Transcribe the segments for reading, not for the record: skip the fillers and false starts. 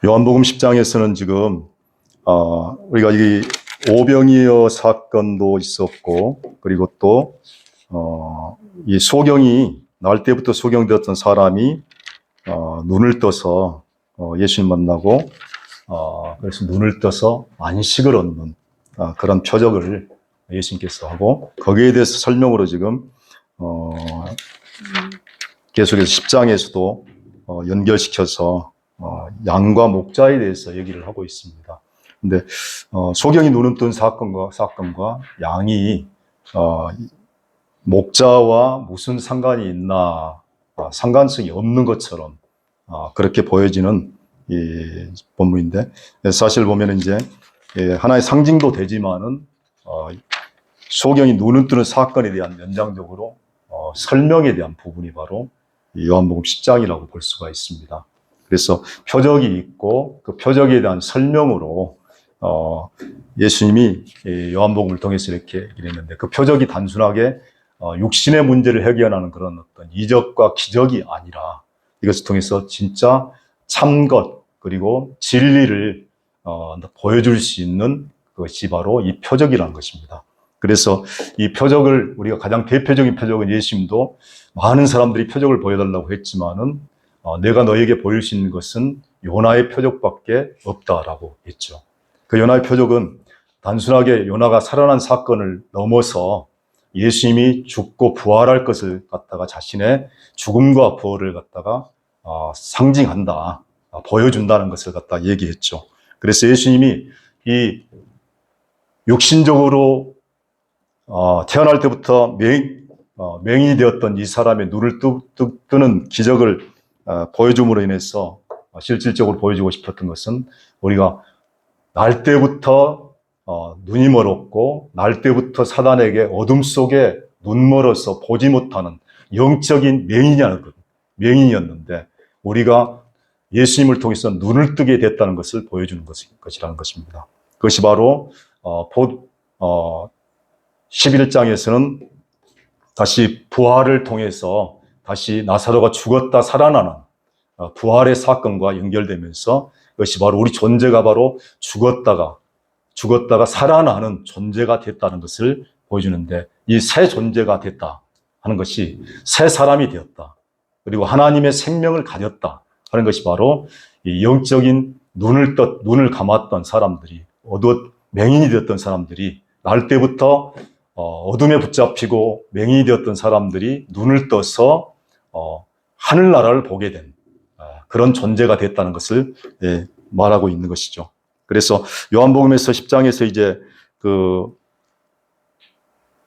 요한복음 10장에서는 지금 우리가 이 오병이어 사건도 있었고, 그리고 또 이 소경이 날 때부터 소경되었던 사람이 눈을 떠서 예수님 만나고 그래서 눈을 떠서 안식을 얻는 그런 표적을 예수님께서 하고, 거기에 대해서 설명으로 지금 계속해서 10장에서도 연결시켜서 양과 목자에 대해서 얘기를 하고 있습니다. 근데 소경이 눈을 뜬 사건과 양이 목자와 무슨 상관이 있나, 상관성이 없는 것처럼 그렇게 보여지는 이 본문인데, 사실 보면 이제 하나의 상징도 되지만은 소경이 눈을 뜨는 사건에 대한 연장적으로 설명에 대한 부분이 바로 요한복음 10장이라고 볼 수가 있습니다. 그래서 표적이 있고 그 표적에 대한 설명으로 예수님이 요한복음을 통해서 이렇게 얘기를 했는데, 그 표적이 단순하게 육신의 문제를 해결하는 그런 어떤 이적과 기적이 아니라 이것을 통해서 진짜 참것 그리고 진리를 보여줄 수 있는 것이 바로 이 표적이라는 것입니다. 그래서 이 표적을, 우리가 가장 대표적인 표적은 예수님도 많은 사람들이 표적을 보여달라고 했지만은 내가 너에게 보일 수 있는 것은 요나의 표적밖에 없다라고 했죠. 그 요나의 표적은 단순하게 요나가 살아난 사건을 넘어서 예수님이 죽고 부활할 것을 갖다가 자신의 죽음과 부활을 갖다가 상징한다, 보여준다는 것을 갖다 얘기했죠. 그래서 예수님이 이 육신적으로 태어날 때부터 맹인이 되었던 이 사람의 눈을 뜨는 기적을 보여줌으로 인해서 실질적으로 보여주고 싶었던 것은, 우리가 날 때부터 눈이 멀었고 날 때부터 사단에게 어둠 속에 눈 멀어서 보지 못하는 영적인 맹인이었는데, 우리가 예수님을 통해서 눈을 뜨게 됐다는 것을 보여주는 것이라는 것입니다. 그것이 바로 11장에서는 다시 부활을 통해서 다시 나사로가 죽었다 살아나는 부활의 사건과 연결되면서, 그것이 바로 우리 존재가 바로 죽었다가 살아나는 존재가 됐다는 것을 보여주는데, 이 새 존재가 됐다 하는 것이 새 사람이 되었다, 그리고 하나님의 생명을 가졌다 하는 것이 바로 이 영적인 눈을 감았던 사람들이, 맹인이 되었던 사람들이, 날 때부터 어둠에 붙잡히고 맹인이 되었던 사람들이 눈을 떠서 하늘나라를 보게 된 그런 존재가 됐다는 것을 말하고 있는 것이죠. 그래서 요한복음에서 10장에서 이제 그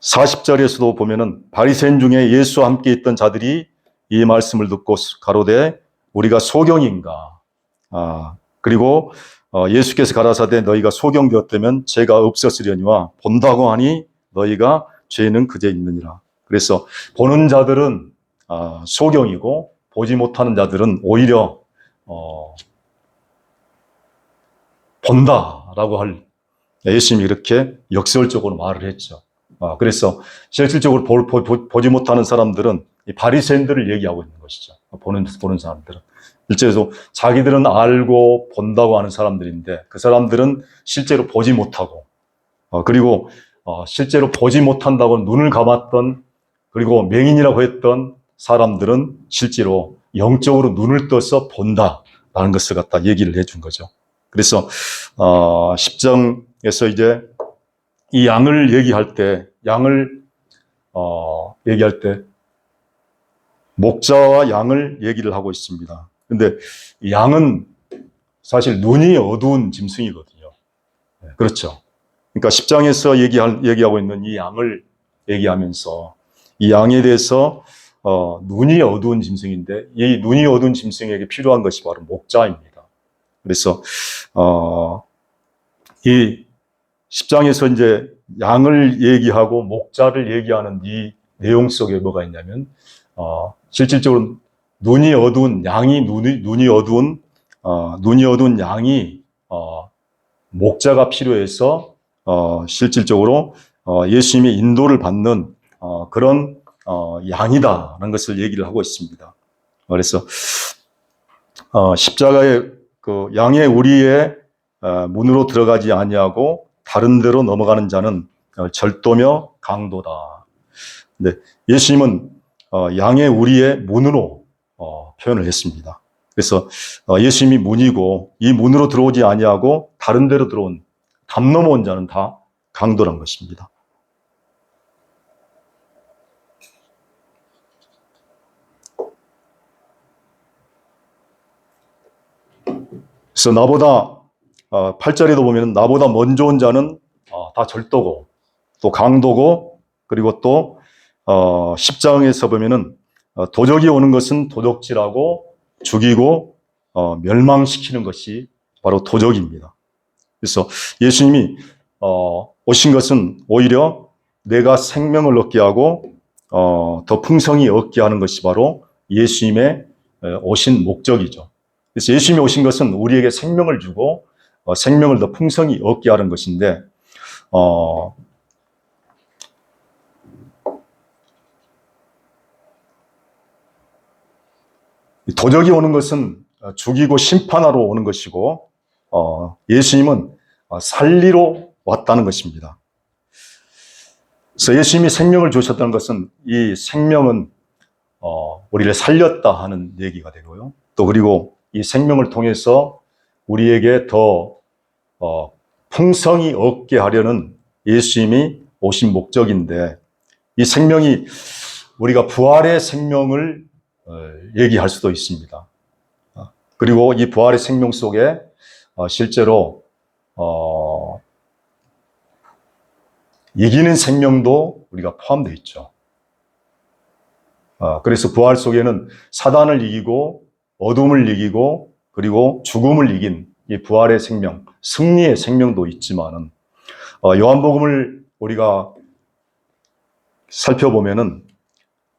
40절에서도 보면은 바리새인 중에 예수와 함께 있던 자들이 이 말씀을 듣고 가로되 우리가 소경인가, 그리고 예수께서 가라사대 너희가 소경되었다면 죄가 없었으려니와 본다고 하니 너희가 죄는 그제 있느니라. 그래서 보는 자들은 소경이고 보지 못하는 자들은 오히려 본다라고 할, 예수님이 이렇게 역설적으로 말을 했죠. 그래서 실질적으로 보지 못하는 사람들은 이 바리새인들을 얘기하고 있는 것이죠. 보는 사람들은 실제로 자기들은 알고 본다고 하는 사람들인데, 그 사람들은 실제로 보지 못하고, 그리고 실제로 보지 못한다고 눈을 감았던, 그리고 맹인이라고 했던 사람들은 실제로 영적으로 눈을 떠서 본다라는 것을 갖다 얘기를 해준 거죠. 그래서 10장에서 이제 이 양을 얘기할 때 목자와 양을 얘기를 하고 있습니다. 근데 양은 사실 눈이 어두운 짐승이거든요. 그렇죠. 그러니까 10장에서 얘기하고 있는 이 양을 얘기하면서, 이 양에 대해서 눈이 어두운 짐승인데, 이 눈이 어두운 짐승에게 필요한 것이 바로 목자입니다. 그래서 이 10장에서 이제 양을 얘기하고 목자를 얘기하는 이 내용 속에 뭐가 있냐면, 실질적으로 눈이 어두운 양이 목자가 필요해서 실질적으로 예수님의 인도를 받는 그런 양이다라는 것을 얘기를 하고 있습니다. 그래서 십자가의 그 양의 우리의 문으로 들어가지 아니하고 다른 데로 넘어가는 자는 절도며 강도다. 근데 예수님은 양의 우리의 문으로 표현을 했습니다. 그래서 예수님이 문이고 이 문으로 들어오지 아니하고 다른 데로 들어온 담 넘어온 자는 다 강도란 것입니다. 그래서 나보다 8절에도 보면 나보다 먼저 온 자는 다 절도고 또 강도고 그리고 또 10장에서 보면은 도적이 오는 것은 도적질하고 죽이고 멸망시키는 것이 바로 도적입니다. 그래서 예수님이 오신 것은 오히려 내가 생명을 얻게 하고 더 풍성히 얻게 하는 것이 바로 예수님의 오신 목적이죠. 그래서 예수님이 오신 것은 우리에게 생명을 주고 생명을 더 풍성히 얻게 하는 것인데 도적이 오는 것은 죽이고 심판하러 오는 것이고 예수님은 살리러 왔다는 것입니다. 그래서 예수님이 생명을 주셨다는 것은 이 생명은 우리를 살렸다 하는 얘기가 되고요. 또 그리고 이 생명을 통해서 우리에게 더 풍성히 얻게 하려는 예수님이 오신 목적인데 이 생명이 우리가 부활의 생명을 얘기할 수도 있습니다. 그리고 이 부활의 생명 속에 실제로 이기는 생명도 우리가 포함되어 있죠. 그래서 부활 속에는 사단을 이기고 어둠을 이기고 그리고 죽음을 이긴 이 부활의 생명, 승리의 생명도 있지만은 요한복음을 우리가 살펴보면은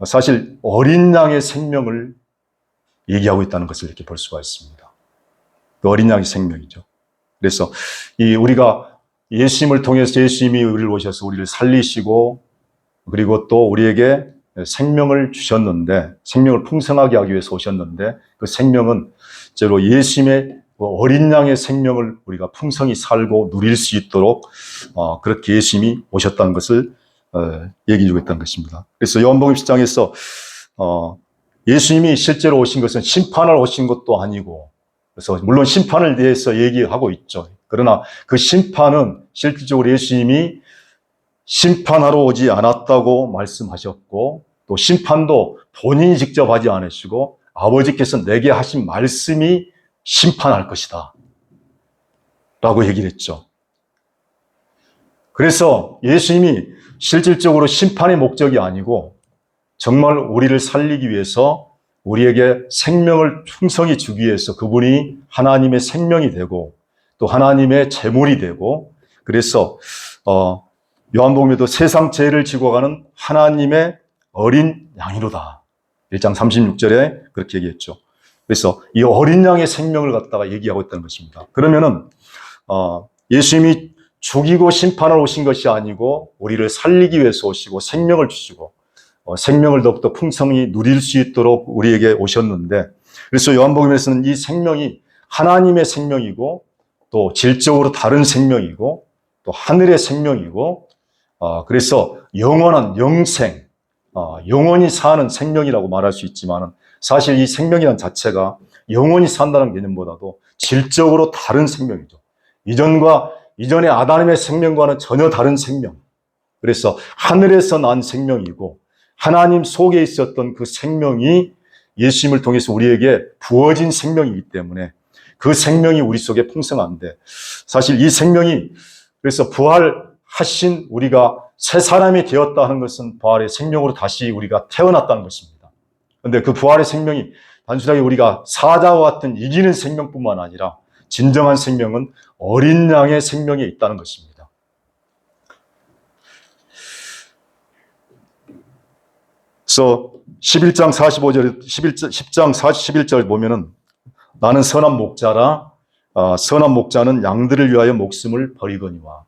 사실 어린 양의 생명을 얘기하고 있다는 것을 이렇게 볼 수가 있습니다. 그 어린 양의 생명이죠. 그래서 우리가 예수님을 통해서 예수님이 우리를 오셔서 우리를 살리시고 그리고 또 우리에게 생명을 주셨는데 생명을 풍성하게 하기 위해서 오셨는데 그 생명은 제로 예수님의 어린 양의 생명을 우리가 풍성히 살고 누릴 수 있도록 그렇게 예수님이 오셨다는 것을 얘기해 주고 있다는 것입니다. 그래서 요한복음 10장에서 예수님이 실제로 오신 것은 심판을 오신 것도 아니고 그래서 물론 심판을 대해서 얘기하고 있죠. 그러나 그 심판은 실질적으로 예수님이 심판하러 오지 않았다고 말씀하셨고 또 심판도 본인이 직접 하지 않으시고 아버지께서 내게 하신 말씀이 심판할 것이다 라고 얘기를 했죠. 그래서 예수님이 실질적으로 심판의 목적이 아니고 정말 우리를 살리기 위해서 우리에게 생명을 풍성히 주기 위해서 그분이 하나님의 생명이 되고 또 하나님의 제물이 되고 그래서 요한복음에도 세상 죄를 지고 가는 하나님의 어린 양이로다. 1장 36절에 그렇게 얘기했죠. 그래서 이 어린 양의 생명을 갖다가 얘기하고 있다는 것입니다. 그러면은 예수님이 죽이고 심판을 오신 것이 아니고 우리를 살리기 위해서 오시고 생명을 주시고 생명을 더욱더 풍성히 누릴 수 있도록 우리에게 오셨는데 그래서 요한복음에서는 이 생명이 하나님의 생명이고 또 질적으로 다른 생명이고 또 하늘의 생명이고 그래서 영원한 영생, 영원히 사는 생명이라고 말할 수 있지만 사실 이 생명이라는 자체가 영원히 산다는 개념보다도 질적으로 다른 생명이죠. 이전의 아담의 생명과는 전혀 다른 생명. 그래서 하늘에서 난 생명이고 하나님 속에 있었던 그 생명이 예수님을 통해서 우리에게 부어진 생명이기 때문에 그 생명이 우리 속에 풍성한데 사실 이 생명이 그래서 부활하신 우리가 새 사람이 되었다 하는 것은 부활의 생명으로 다시 우리가 태어났다는 것입니다. 그런데 그 부활의 생명이 단순하게 우리가 사자와 같은 이기는 생명뿐만 아니라 진정한 생명은 어린 양의 생명에 있다는 것입니다. 그래서 11장 45절, 10장 41절 보면은 나는 선한 목자라 선한 목자는 양들을 위하여 목숨을 버리거니와.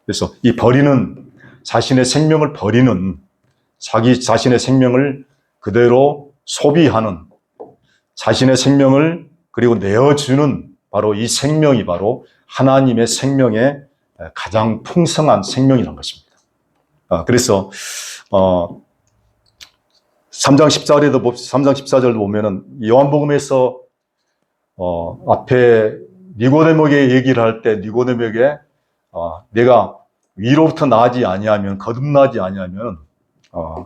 그래서 이 버리는 자신의 생명을 버리는 자신의 생명을 그대로 소비하는 자신의 생명을 그리고 내어주는 바로 이 생명이 바로 하나님의 생명의 가장 풍성한 생명이라는 것입니다. 그래서 3장 14절도 보면은 요한복음에서 앞에 니고데모에게 얘기를 할 때 니고데모에게 내가 위로부터 나지 아니하면 거듭나지 아니하면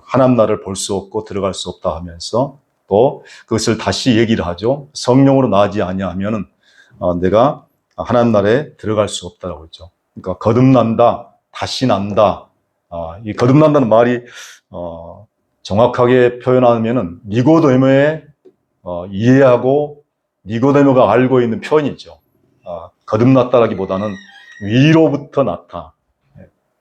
하나님 나라를 볼 수 없고 들어갈 수 없다 하면서 또 그것을 다시 얘기를 하죠. 성령으로 나지 아니하면 내가 하나님 나라에 들어갈 수 없다라고 했죠. 그러니까 거듭난다, 다시 난다. 이 거듭난다는 말이 정확하게 표현하면은 니고데모의 이해하고 니고데모가 알고 있는 표현이죠. 거듭났다라기보다는 위로부터 났다,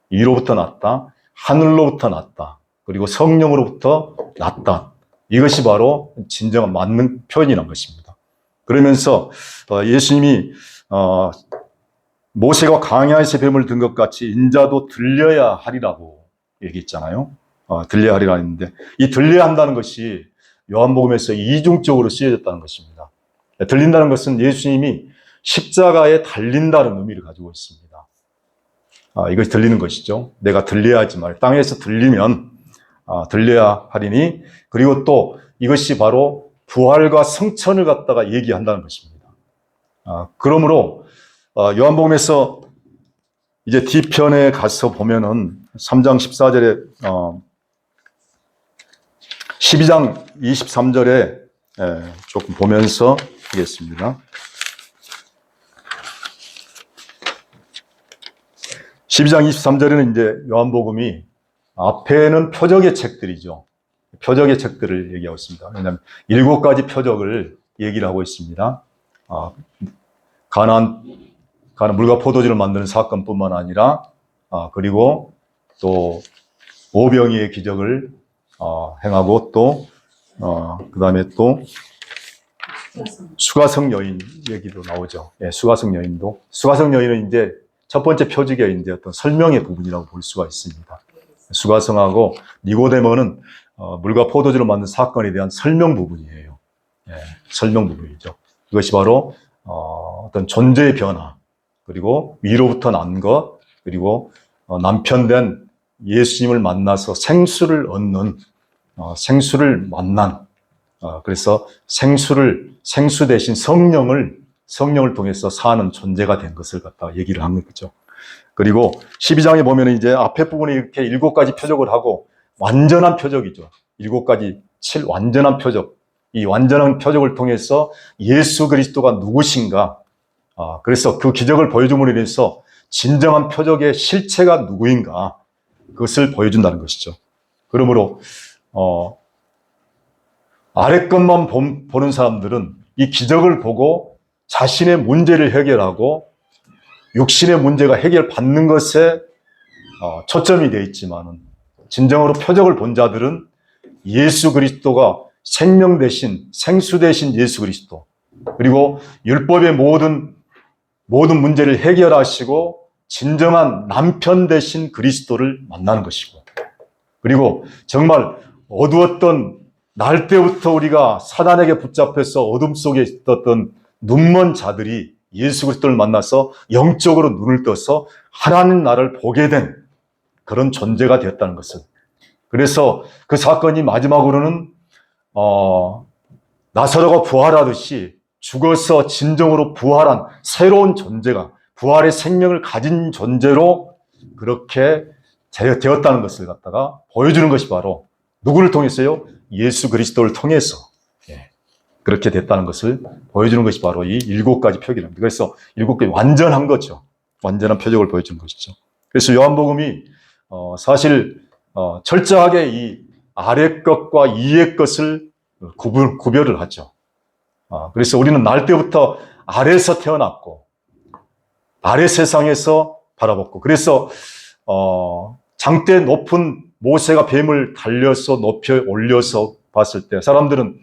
위로부터 났다, 하늘로부터 났다, 그리고 성령으로부터 났다. 이것이 바로 진정한 맞는 표현이란 것입니다. 그러면서 예수님이 모세가 광야에서 뱀을 든 것 같이 인자도 들려야 하리라고 얘기했잖아요. 들려야 하리라 했는데 이 들려야 한다는 것이 요한복음에서 이중적으로 쓰여졌다는 것입니다. 들린다는 것은 예수님이 십자가에 달린다는 의미를 가지고 있습니다. 이것이 들리는 것이죠. 내가 들려야 하지 말. 땅에서 들리면 들려야 하리니, 그리고 또 이것이 바로 부활과 성천을 갖다가 얘기한다는 것입니다. 그러므로 요한복음에서 이제 뒤편에 가서 보면은 3장 14절에 12장 23절에 조금 보면서 하겠습니다. 12장 23절에는 이제 요한복음이 앞에는 표적의 책들이죠. 표적의 책들을 얘기하고 있습니다. 왜냐하면 7가지 표적을 얘기를 하고 있습니다. 가나안 물과 포도주를 만드는 사건뿐만 아니라 그리고 또 오병이의 기적을 행하고 또 그 다음에 또 수가성 여인 얘기도 나오죠. 예, 수가성 여인은 이제 첫 번째 표적의 이제 어떤 설명의 부분이라고 볼 수가 있습니다. 수가성하고 니고데모는 물과 포도주를 만든 사건에 대한 설명 부분이에요. 예, 설명 부분이죠. 이것이 바로 어떤 존재의 변화, 그리고 위로부터 난 것, 그리고 남편된 예수님을 만나서 생수를 얻는 생수를 만난, 그래서 생수 대신 성령을 통해서 사는 존재가 된 것을 갖다 얘기를 하는 거죠. 그리고 12장에 보면 이제 앞에 부분에 이렇게 7가지 표적을 하고 완전한 표적이죠. 7가지 완전한 표적. 이 완전한 표적을 통해서 예수 그리스도가 누구신가? 그래서 그 기적을 보여줌으로 인해서 진정한 표적의 실체가 누구인가? 그것을 보여준다는 것이죠. 그러므로 아래 것만 보는 사람들은 이 기적을 보고 자신의 문제를 해결하고 육신의 문제가 해결받는 것에 초점이 되어 있지만은 진정으로 표적을 본 자들은 예수 그리스도가 생명 대신 생수 대신 예수 그리스도, 그리고 율법의 모든 문제를 해결하시고 진정한 남편 대신 그리스도를 만나는 것이고, 그리고 정말 어두웠던 날 때부터 우리가 사단에게 붙잡혀서 어둠 속에 있었던 눈먼 자들이 예수 그리스도를 만나서 영적으로 눈을 떠서 하나님 나라를 보게 된 그런 존재가 되었다는 것을. 그래서 그 사건이 마지막으로는 나사로가 부활하듯이 죽어서 진정으로 부활한 새로운 존재가, 부활의 생명을 가진 존재로 그렇게 되었다는 것을 갖다가 보여주는 것이 바로 누구를 통해서요? 예수 그리스도를 통해서 그렇게 됐다는 것을 보여주는 것이 바로 이 7가지 표적입니다. 그래서 7가지 완전한 거죠. 완전한 표적을 보여주는 것이죠. 그래서 요한복음이 사실 철저하게 이 아래 것과 위의 것을 구별을 하죠. 그래서 우리는 날 때부터 아래에서 태어났고 아래 세상에서 바라봤고, 그래서 장대 높은 모세가 뱀을 달려서 높여 올려서 봤을 때 사람들은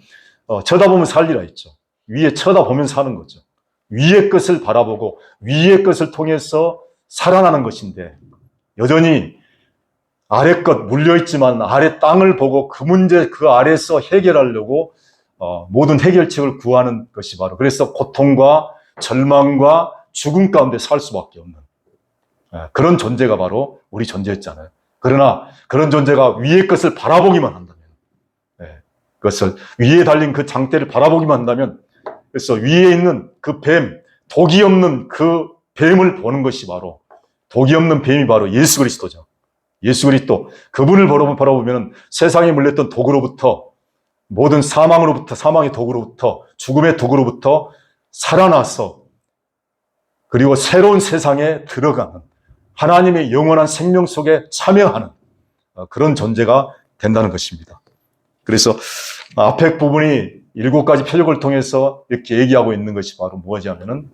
쳐다보면 살리라 했죠. 위에 쳐다보면 사는 거죠. 위의 것을 바라보고 위의 것을 통해서 살아나는 것인데, 여전히 아래 것 물려있지만 아래 땅을 보고 그 문제 그 아래에서 해결하려고 모든 해결책을 구하는 것이 바로, 그래서 고통과 절망과 죽음 가운데 살 수밖에 없는 그런 존재가 바로 우리 존재였잖아요. 그러나 그런 존재가 위의 것을 바라보기만 한다면, 그것을 위에 달린 그 장대를 바라보기만 한다면, 그래서 위에 있는 그 뱀, 독이 없는 그 뱀을 보는 것이 바로, 독이 없는 뱀이 바로 예수 그리스도죠. 예수 그리스도, 그분을 바라보면 세상에 물렸던 독으로부터, 모든 사망으로부터, 사망의 독으로부터, 죽음의 독으로부터 살아나서 그리고 새로운 세상에 들어가는 하나님의 영원한 생명 속에 참여하는 그런 존재가 된다는 것입니다. 그래서 앞에 부분이 7가지 표적을 통해서 이렇게 얘기하고 있는 것이 바로 무엇이냐면은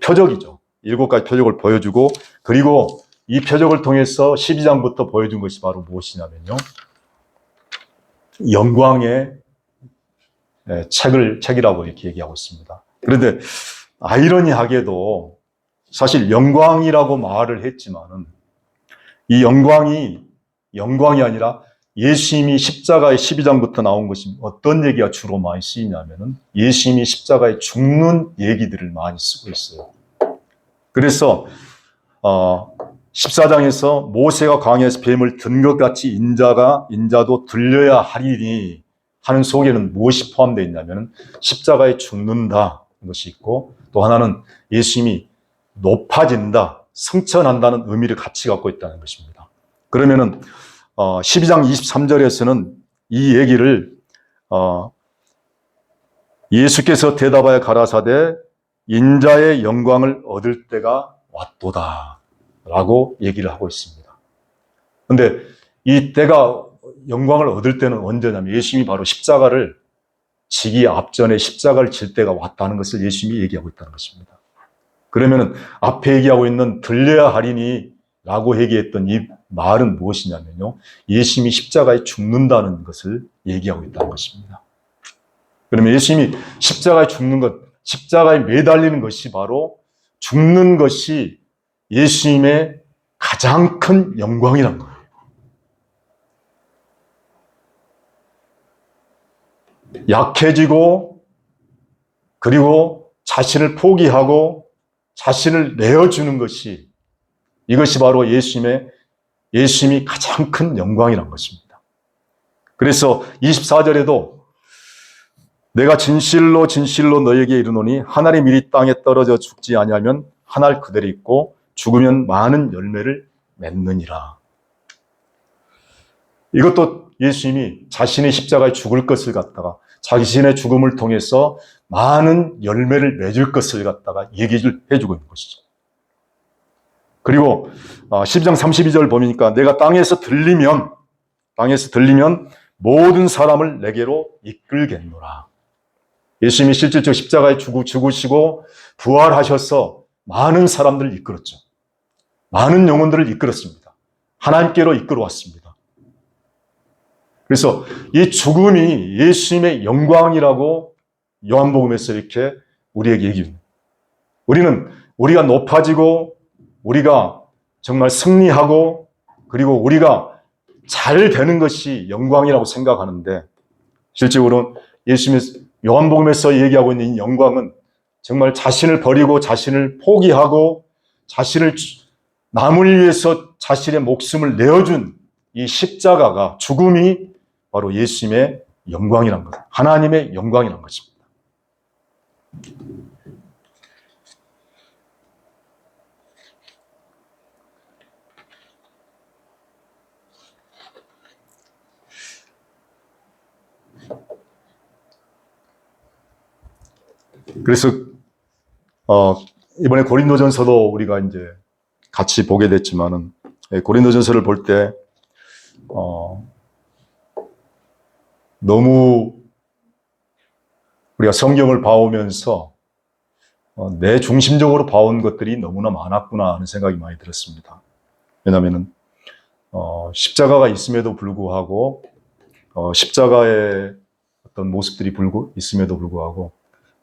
표적이죠. 7가지 표적을 보여주고, 그리고 이 표적을 통해서 12장부터 보여준 것이 바로 무엇이냐면요, 영광의 책이라고 이렇게 얘기하고 있습니다. 그런데 아이러니하게도 사실 영광이라고 말을 했지만은 이 영광이 아니라 예수님이 십자가의 12장부터 나온 것이 어떤 얘기가 주로 많이 쓰이냐면은 예수님이 십자가에 죽는 얘기들을 많이 쓰고 있어요. 그래서 14장에서 모세가 광야에서 뱀을 든 것 같이 인자도 들려야 하리니 하는 속에는 무엇이 포함되어 있냐면 십자가에 죽는다는 것이 있고, 또 하나는 예수님이 높아진다, 승천한다는 의미를 같이 갖고 있다는 것입니다. 그러면은 12장 23절에서는 이 얘기를 예수께서 대답하여 가라사대 인자의 영광을 얻을 때가 왔도다 라고 얘기를 하고 있습니다. 그런데 이 때가, 영광을 얻을 때는 언제냐면 예수님이 바로 십자가를 지기 앞전에 십자가를 질 때가 왔다는 것을 예수님이 얘기하고 있다는 것입니다. 그러면은 앞에 얘기하고 있는 들려야 하리니 라고 얘기했던 이 말은 무엇이냐면요, 예수님이 십자가에 죽는다는 것을 얘기하고 있다는 것입니다. 그러면 예수님이 십자가에 죽는 것, 십자가에 매달리는 것이 바로, 죽는 것이 예수님의 가장 큰 영광이란 거예요. 약해지고, 그리고 자신을 포기하고 자신을 내어주는 것이, 이것이 바로 예수님이 가장 큰 영광이란 것입니다. 그래서 24절에도 내가 진실로 진실로 너에게 이르노니 한 알이 미리 땅에 떨어져 죽지 아니하면 한 알 그대로 있고 죽으면 많은 열매를 맺느니라. 이것도 예수님이 자신의 십자가에 죽을 것을 갖다가 자신의 죽음을 통해서 많은 열매를 맺을 것을 갖다가 얘기를 해주고 있는 것이죠. 그리고 12장 32절 보니까 내가 땅에서 들리면 모든 사람을 내게로 이끌겠노라. 예수님이 실질적으로 십자가에 죽으시고 부활하셔서 많은 사람들을 이끌었죠. 많은 영혼들을 이끌었습니다. 하나님께로 이끌어왔습니다. 그래서 이 죽음이 예수님의 영광이라고 요한복음에서 이렇게 우리에게 얘기합니다. 우리가 높아지고 우리가 정말 승리하고 그리고 우리가 잘 되는 것이 영광이라고 생각하는데, 실제로는 예수님의 요한복음에서 얘기하고 있는 이 영광은 정말 자신을 버리고 자신을 포기하고 자신을 남을 위해서 자신의 목숨을 내어준 이 십자가가, 죽음이 바로 예수님의 영광이란 것, 하나님의 영광이란 것입니다. 그래서 이번에 고린도전서도 우리가 이제 같이 보게 됐지만은, 고린도전서를 볼 때 너무 우리가 성경을 봐오면서 내 중심적으로 봐온 것들이 너무나 많았구나 하는 생각이 많이 들었습니다. 왜냐하면은 십자가가 있음에도 불구하고 십자가의 어떤 모습들이 있음에도 불구하고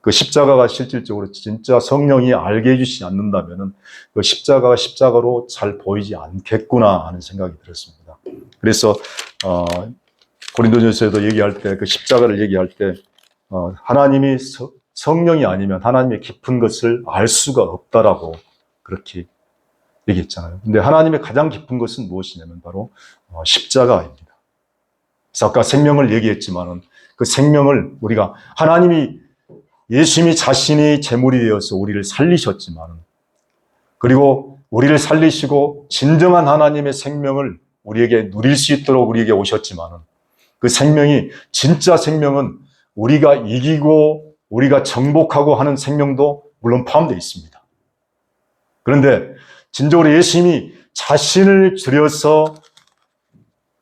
그 십자가가 실질적으로 진짜 성령이 알게 해주시지 않는다면은 그 십자가가 십자가로 잘 보이지 않겠구나 하는 생각이 들었습니다. 그래서 고린도전서에도 얘기할 때, 그 십자가를 얘기할 때 하나님이 성령이 아니면 하나님의 깊은 것을 알 수가 없다라고 그렇게 얘기했잖아요. 근데 하나님의 가장 깊은 것은 무엇이냐면 바로 십자가입니다. 그래서 아까 생명을 얘기했지만은 그 생명을 우리가 하나님이 예수님이 자신이 제물이 되어서 우리를 살리셨지만은 그리고 우리를 살리시고 진정한 하나님의 생명을 우리에게 누릴 수 있도록 우리에게 오셨지만은 그 생명이 진짜 생명은 우리가 이기고 우리가 정복하고 하는 생명도 물론 포함되어 있습니다. 그런데 진정으로 예수님이 자신을 들여서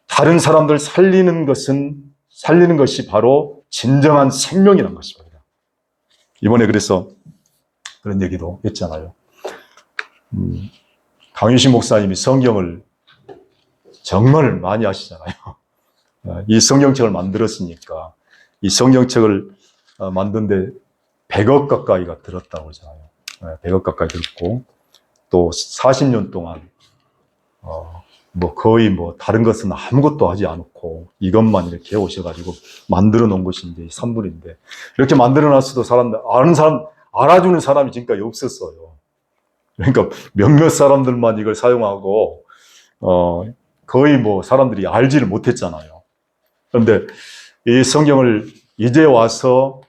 다른 사람들 살리는 것이 바로 진정한 생명이라는 것입니다. 이번에 그래서 그런 얘기도 했잖아요. 강유신 목사님이 성경을 정말 많이 하시잖아요. 이 성경책을 만들었으니까 이 성경책을 만드는데 100억 가까이가 들었다고 하잖아요. 100억 가까이 들었고 또 40년 동안 거의 다른 것은 아무것도 하지 않고 이것만 이렇게 오셔가지고 만들어 놓은 것이 이제 산물인데 이렇게 만들어 놨어도 알아주는 사람이 지금까지 없었어요. 그러니까 몇몇 사람들만 이걸 사용하고 거의 사람들이 알지를 못했잖아요. 그런데 이 성경을 이제 와서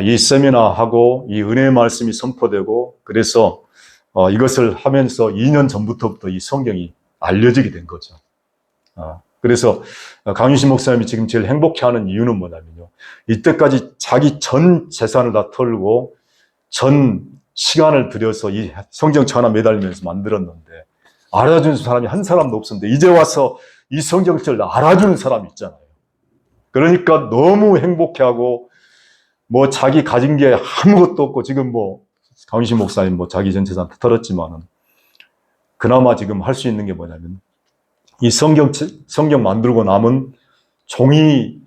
이 세미나하고 이 은혜의 말씀이 선포되고 그래서 이것을 하면서 2년 전부터 이 성경이 알려지게 된 거죠. 그래서 강유신 목사님이 지금 제일 행복해하는 이유는 뭐냐면요. 이때까지 자기 전 재산을 다 털고 전 시간을 들여서 이 성경책 하나 매달리면서 만들었는데 알아주는 사람이 한 사람도 없었는데 이제 와서 이 성경책을 알아주는 사람이 있잖아요. 그러니까 너무 행복해하고 자기 가진 게 아무것도 없고 지금 강유신 목사님 자기 전 재산 다 털었지만은 그나마 지금 할 수 있는 게 뭐냐면 이 성경 만들고 남은 종이만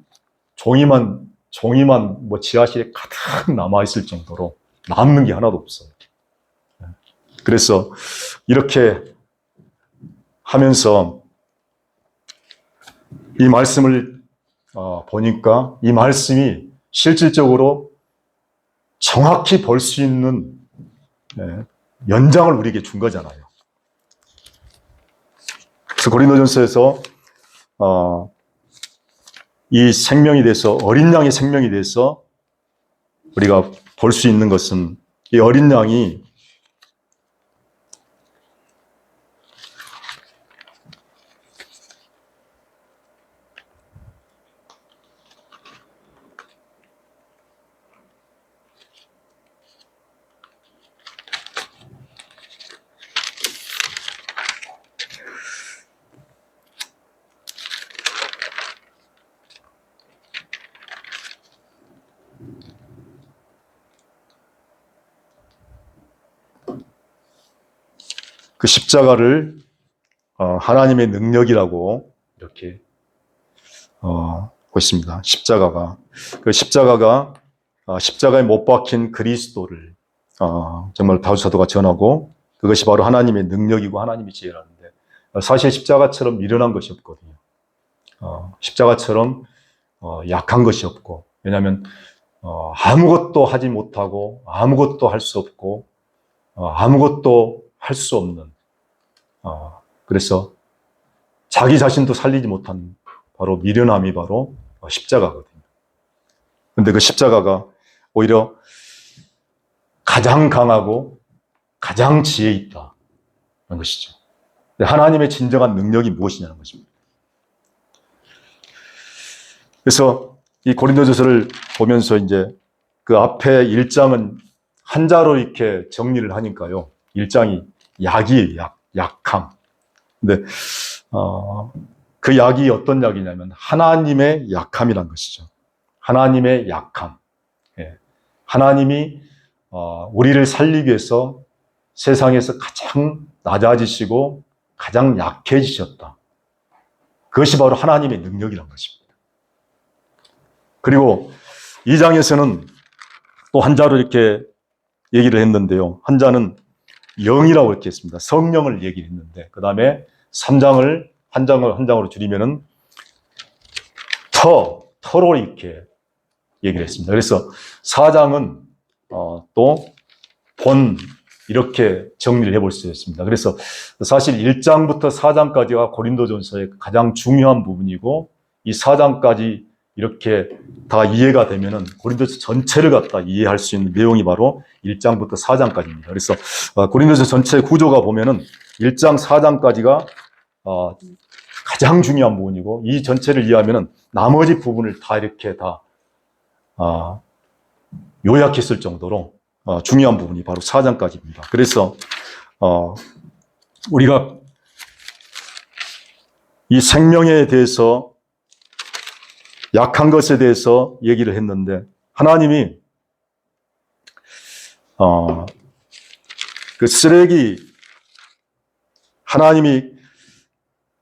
지하실에 가득 남아있을 정도로 남는 게 하나도 없어요. 그래서 이렇게 하면서 이 말씀을 보니까 이 말씀이 실질적으로 정확히 볼 수 있는 연장을 우리에게 준 거잖아요. 그래서 고린도전서에서 이 생명이 돼서 어린 양의 생명이 돼서 우리가 볼 수 있는 것은 이 어린 양이 그 십자가를 하나님의 능력이라고 이렇게 보십니다. 십자가에 못 박힌 그리스도를 정말 다윗 사도가 전하고 그것이 바로 하나님의 능력이고 하나님의 지혜라는데 사실 십자가처럼 미련한 것이 없거든요. 십자가처럼 약한 것이 없고 왜냐하면 아무것도 하지 못하고 아무것도 할 수 없고 아무것도 할 수 없는 그래서 자기 자신도 살리지 못한 바로 미련함이 바로 십자가거든요. 그런데 그 십자가가 오히려 가장 강하고 가장 지혜 있다는 것이죠. 하나님의 진정한 능력이 무엇이냐는 것입니다. 그래서 이 고린도전서를 보면서 이제 그 앞에 1장은 한자로 이렇게 정리를 하니까요. 1장이 약이에요. 약함. 근데 그 약이 어떤 약이냐면 하나님의 약함이란 것이죠. 하나님의 약함. 하나님이 우리를 살리기 위해서 세상에서 가장 낮아지시고 가장 약해지셨다. 그것이 바로 하나님의 능력이란 것입니다. 그리고 2장에서는 또 한자로 이렇게 얘기를 했는데요. 한자는 영이라고 이렇게 했습니다. 성령을 얘기를 했는데 그 다음에 3장을 한 장으로 줄이면은 터로 이렇게 얘기를 했습니다. 그래서 4장은 또 본 이렇게 정리를 해볼 수 있습니다. 그래서 사실 1장부터 4장까지가 고린도전서의 가장 중요한 부분이고 이 4장까지 이렇게 다 이해가 되면은 고린도서 전체를 갖다 이해할 수 있는 내용이 바로 1장부터 4장까지입니다. 그래서 고린도서 전체 구조가 보면은 1장 4장까지가 가장 중요한 부분이고 이 전체를 이해하면은 나머지 부분을 다 이렇게 다 요약했을 정도로 중요한 부분이 바로 4장까지입니다. 그래서 우리가 이 생명에 대해서 약한 것에 대해서 얘기를 했는데 하나님이 그 쓰레기 하나님이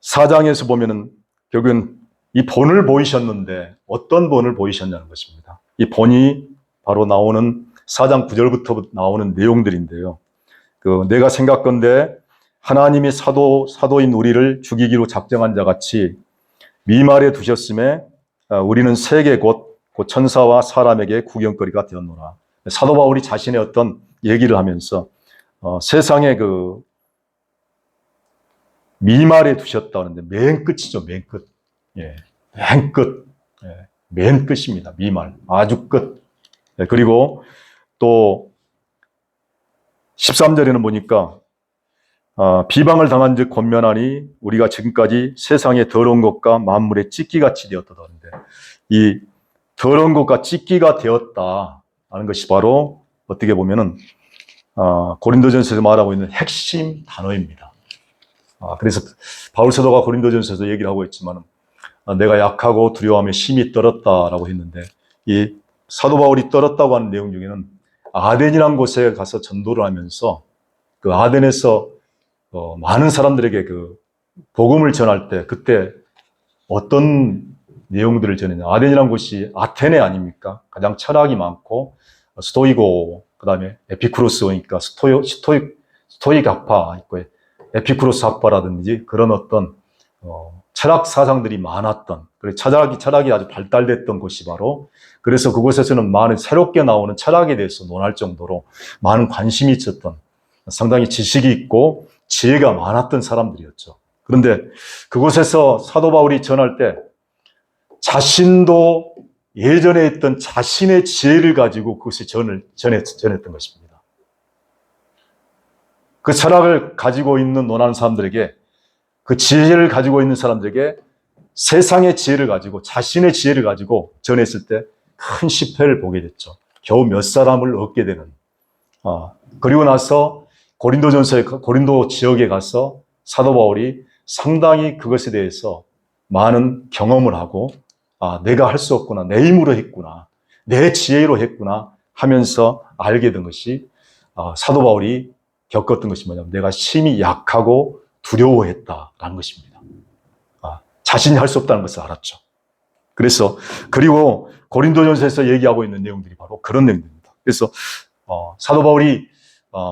4장에서 보면은 결국은 이 본을 보이셨는데 어떤 본을 보이셨냐는 것입니다. 이 본이 바로 나오는 4장 9절부터 나오는 내용들인데요. 내가 생각건대 하나님이 사도인 우리를 죽이기로 작정한 자 같이 미말에 두셨음에 우리는 세계 곧 천사와 사람에게 구경거리가 되었노라. 사도 바울이 자신의 어떤 얘기를 하면서 세상에 미말에 두셨다는데 맨 끝이죠, 맨 끝. 예, 맨 끝. 예, 맨 끝입니다. 미말. 아주 끝. 예, 그리고 또 13절에는 보니까 비방을 당한 즉 권면하니 우리가 지금까지 세상의 더러운 것과 만물의 찢기같이 되었다는데 이 더러운 것과 찢기가 되었다는 것이 바로 어떻게 보면은 고린도전서에서 말하고 있는 핵심 단어입니다. 그래서 바울 사도가 고린도전서에서 얘기를 하고 있지만 내가 약하고 두려워하며 심히 떨었다라고 했는데 이 사도 바울이 떨었다고 하는 내용 중에는 아덴이라는 곳에 가서 전도를 하면서 그 아덴에서 많은 사람들에게 복음을 전할 때 그때 어떤 내용들을 전했냐. 아덴이라는 곳이 아테네 아닙니까? 가장 철학이 많고 스토이고 그다음에 에피쿠로스니까 스토익 학파 있고 에피쿠로스 학파라든지 그런 어떤 철학 사상들이 많았던, 그리고 철학이 아주 발달됐던 곳이 바로, 그래서 그곳에서는 많은 새롭게 나오는 철학에 대해서 논할 정도로 많은 관심이 있었던, 상당히 지식이 있고 지혜가 많았던 사람들이었죠. 그런데 그곳에서 사도 바울이 전할 때 자신도 예전에 있던 자신의 지혜를 가지고 그것을 전했던 것입니다. 그 철학을 가지고 있는 논하는 사람들에게, 그 지혜를 가지고 있는 사람들에게 세상의 지혜를 가지고 자신의 지혜를 가지고 전했을 때 큰 실패를 보게 됐죠. 겨우 몇 사람을 얻게 되는. 그리고 나서 고린도 지역에 가서 사도 바울이 상당히 그것에 대해서 많은 경험을 하고 내가 할 수 없구나, 내 힘으로 했구나, 내 지혜로 했구나 하면서 알게 된 것이 사도 바울이 겪었던 것이 뭐냐면 내가 심히 약하고 두려워했다라는 것입니다. 자신이 할 수 없다는 것을 알았죠. 그리고 고린도전서에서 얘기하고 있는 내용들이 바로 그런 내용입니다. 그래서 사도 바울이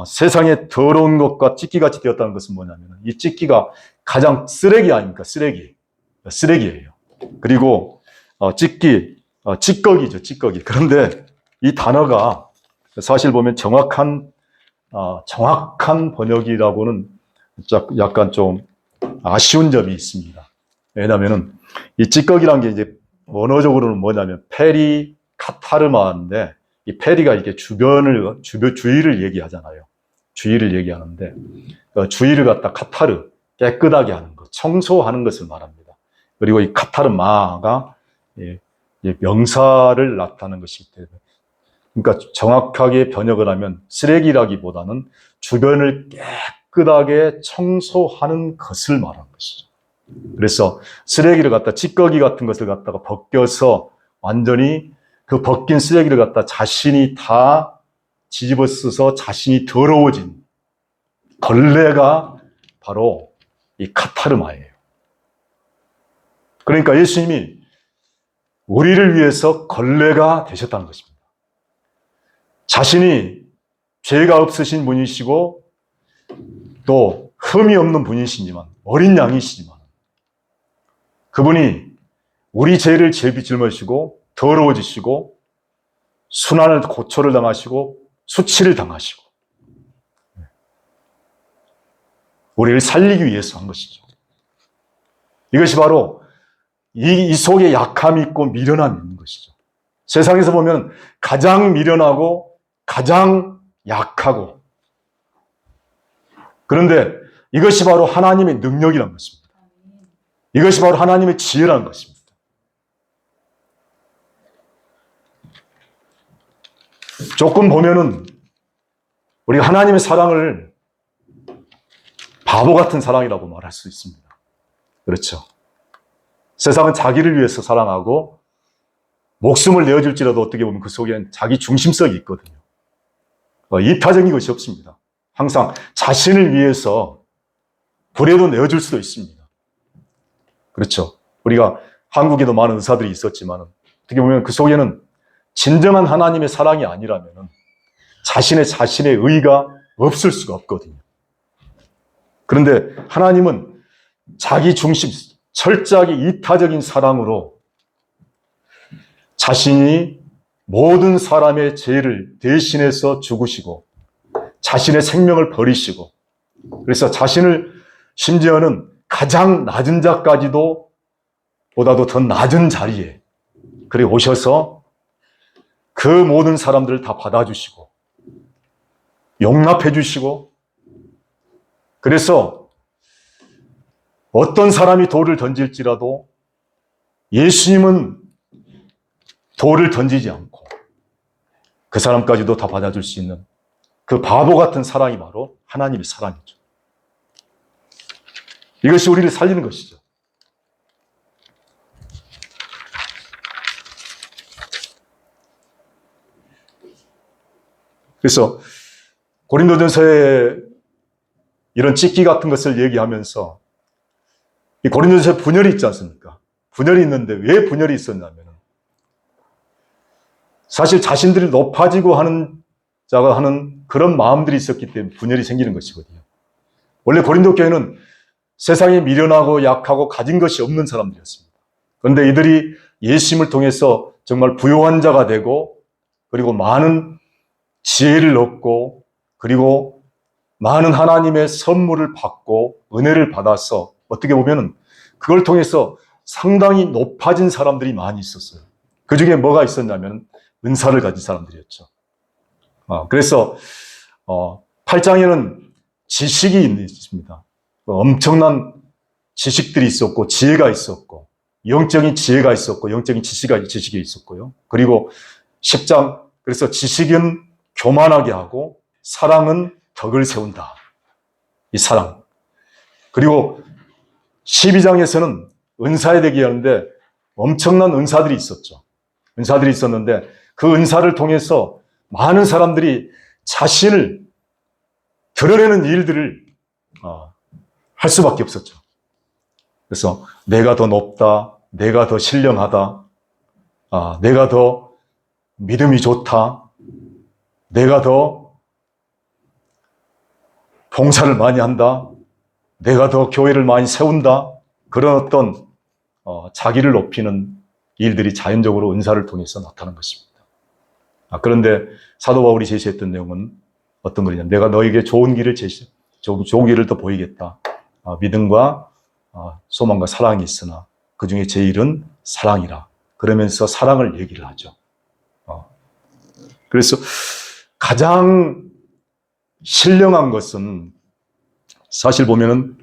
세상에 더러운 것과 찢기같이 되었다는 것은 뭐냐면 이 찢기가 가장 쓰레기 아닙니까? 쓰레기예요. 그리고 찌꺼기죠, 찌꺼기. 그런데 이 단어가 사실 보면 정확한 번역이라고는 약간 좀 아쉬운 점이 있습니다. 왜냐하면은 이 찌꺼기란 게 이제 원어적으로는 뭐냐면 카타르마인데 이 페리가 이렇게 주위를 얘기하잖아요. 주위를 얘기하는데 주위를 갖다 카타르, 깨끗하게 하는 것, 청소하는 것을 말합니다. 그리고 이 카타르마가 명사를 나타내는 것이기 때문에, 그러니까 정확하게 번역을 하면 쓰레기라기보다는 주변을 깨끗하게 청소하는 것을 말하는 것이죠. 그래서 쓰레기를 갖다, 찌꺼기 같은 것을 갖다가 벗겨서 완전히 그 벗긴 쓰레기를 갖다 자신이 다 뒤집어 써서 자신이 더러워진 걸레가 바로 이 카타르마예요. 그러니까 예수님이 우리를 위해서 걸레가 되셨다는 것입니다. 자신이 죄가 없으신 분이시고 또 흠이 없는 분이시지만, 어린 양이시지만 그분이 우리 죄를 짊어지시고 더러워지시고 순환을 고초를 당하시고 수치를 당하시고 우리를 살리기 위해서 한 것이죠. 이것이 바로 이 속에 약함이 있고 미련함이 있는 것이죠. 세상에서 보면 가장 미련하고 가장 약하고, 그런데 이것이 바로 하나님의 능력이라는 것입니다. 이것이 바로 하나님의 지혜라는 것입니다. 조금 보면은 우리가 하나님의 사랑을 바보 같은 사랑이라고 말할 수 있습니다. 그렇죠. 세상은 자기를 위해서 사랑하고 목숨을 내어줄지라도 어떻게 보면 그 속에는 자기 중심성이 있거든요. 이타적인 것이 없습니다. 항상 자신을 위해서 불에도 내어줄 수도 있습니다. 그렇죠. 우리가 한국에도 많은 의사들이 있었지만 어떻게 보면 그 속에는 진정한 하나님의 사랑이 아니라면 자신의 의의가 없을 수가 없거든요. 그런데 하나님은 자기 중심, 철저하게 이타적인 사랑으로 자신이 모든 사람의 죄를 대신해서 죽으시고 자신의 생명을 버리시고, 그래서 자신을 심지어는 가장 낮은 자까지도 보다도 더 낮은 자리에 그래 오셔서 그 모든 사람들을 다 받아주시고 용납해 주시고, 그래서 어떤 사람이 돌을 던질지라도 예수님은 돌을 던지지 않고 그 사람까지도 다 받아줄 수 있는 그 바보 같은 사랑이 바로 하나님의 사랑이죠. 이것이 우리를 살리는 것이죠. 그래서 고린도전서에 이런 찢기 같은 것을 얘기하면서 이 고린도전서에 분열이 있지 않습니까? 분열이 있는데 왜 분열이 있었냐면 사실 자신들이 높아지고 하는 자가 하는 그런 마음들이 있었기 때문에 분열이 생기는 것이거든요. 원래 고린도 교회는 세상에 미련하고 약하고 가진 것이 없는 사람들이었습니다. 그런데 이들이 예수님을 통해서 정말 부요한 자가 되고 그리고 많은 지혜를 얻고 그리고 많은 하나님의 선물을 받고 은혜를 받아서 어떻게 보면 그걸 통해서 상당히 높아진 사람들이 많이 있었어요. 그 중에 뭐가 있었냐면 은사를 가진 사람들이었죠. 그래서 8장에는 지식이 있습니다. 엄청난 지식들이 있었고 지혜가 있었고 영적인 지혜가 있었고 영적인 지식이 있었고요. 그리고 10장, 그래서 지식은 교만하게 하고 사랑은 덕을 세운다. 이 사랑. 그리고 12장에서는 은사에 대해 하는데 엄청난 은사들이 있었죠. 은사들이 있었는데 그 은사를 통해서 많은 사람들이 자신을 드러내는 일들을 할 수밖에 없었죠. 그래서 내가 더 높다, 내가 더 신령하다, 내가 더 믿음이 좋다, 내가 더 봉사를 많이 한다, 내가 더 교회를 많이 세운다, 그런 어떤 자기를 높이는 일들이 자연적으로 은사를 통해서 나타난 것입니다. 그런데 사도 바울이 제시했던 내용은 어떤 거냐면 내가 너에게 좋은 길을 좋은 길을 더 보이겠다. 믿음과 소망과 사랑이 있으나 그 중에 제일은 사랑이라. 그러면서 사랑을 얘기를 하죠. 그래서 가장 신령한 것은 사실 보면은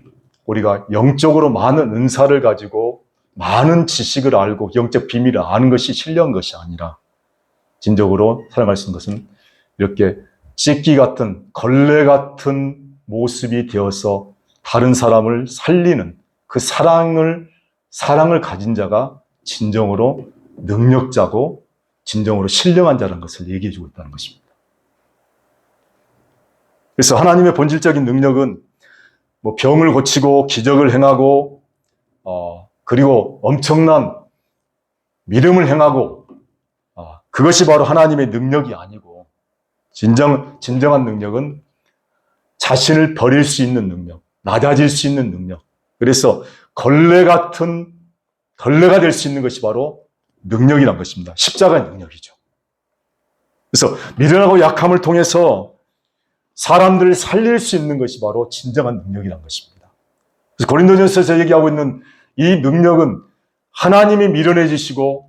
우리가 영적으로 많은 은사를 가지고 많은 지식을 알고 영적 비밀을 아는 것이 신령한 것이 아니라 진정으로 사랑할 수 있는 것은 이렇게 찢기 같은 걸레 같은 모습이 되어서 다른 사람을 살리는 그 사랑을 가진 자가 진정으로 능력자고 진정으로 신령한 자라는 것을 얘기해 주고 있다는 것입니다. 그래서 하나님의 본질적인 능력은 뭐 병을 고치고 기적을 행하고 그리고 엄청난 믿음을 행하고 그것이 바로 하나님의 능력이 아니고 진정한 능력은 자신을 버릴 수 있는 능력, 낮아질 수 있는 능력. 그래서 걸레가 될 수 있는 것이 바로 능력이란 것입니다. 십자가의 능력이죠. 그래서 미련하고 약함을 통해서 사람들을 살릴 수 있는 것이 바로 진정한 능력이라는 것입니다. 그래서 고린도전서에서 얘기하고 있는 이 능력은 하나님이 미련해지시고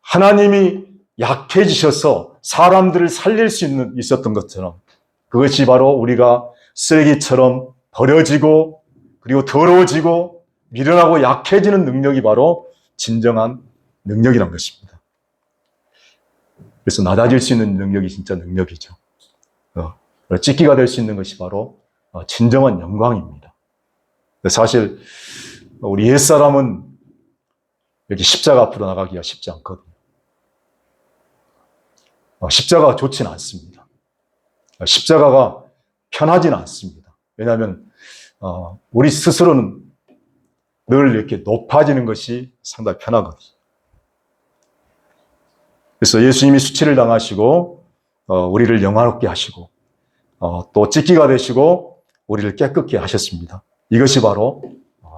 하나님이 약해지셔서 사람들을 살릴 수 있었던 것처럼 그것이 바로 우리가 쓰레기처럼 버려지고 그리고 더러워지고 미련하고 약해지는 능력이 바로 진정한 능력이란 것입니다. 그래서 낮아질 수 있는 능력이 진짜 능력이죠. 찢기가 될 수 있는 것이 바로 진정한 영광입니다. 사실 우리 옛사람은 이렇게 십자가 앞으로 나가기가 쉽지 않거든요. 십자가가 좋지는 않습니다. 십자가가 편하지는 않습니다. 왜냐하면 우리 스스로는 늘 이렇게 높아지는 것이 상당히 편하거든요. 그래서 예수님이 수치를 당하시고 우리를 영화롭게 하시고 또 찢기가 되시고 우리를 깨끗게 하셨습니다. 이것이 바로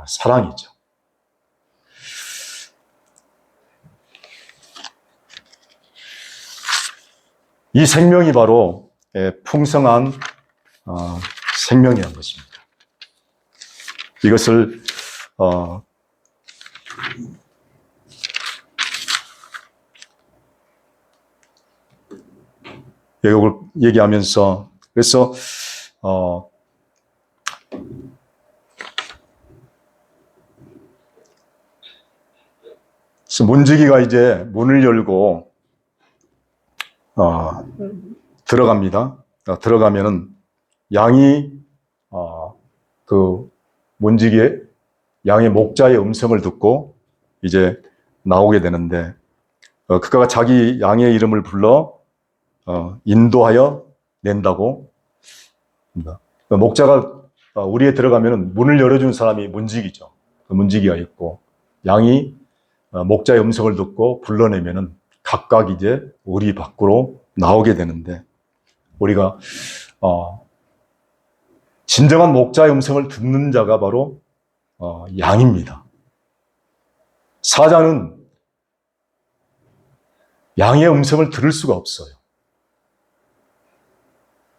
사랑이죠. 이 생명이 바로 풍성한 생명이라는 것입니다. 이것을 이걸 얘기하면서 그래서 문지기가 이제 문을 열고 들어갑니다. 들어가면은 양이 그 문지기의 양의 목자의 음성을 듣고 이제 나오게 되는데 그가 자기 양의 이름을 불러 인도하여 낸다고 합니다. 목자가 우리에 들어가면은 문을 열어주는 사람이 문지기죠. 그 문지기가 있고 양이 목자의 음성을 듣고 불러내면은 각각 이제 우리 밖으로 나오게 되는데 우리가 진정한 목자의 음성을 듣는 자가 바로 양입니다. 사자는 양의 음성을 들을 수가 없어요.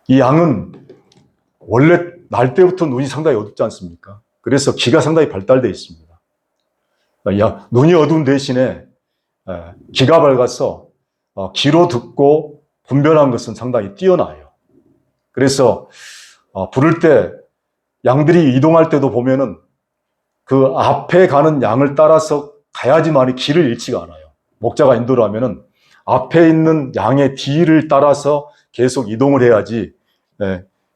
이 양은 원래 날 때부터 눈이 상당히 어둡지 않습니까? 그래서 귀가 상당히 발달되어 있습니다. 눈이 어두운 대신에 귀가 밝아서 귀로 듣고 분별하는 것은 상당히 뛰어나요. 그래서 부를 때 양들이 이동할 때도 보면은 그 앞에 가는 양을 따라서 가야지만이 길을 잃지가 않아요. 목자가 인도를 하면은 앞에 있는 양의 뒤를 따라서 계속 이동을 해야지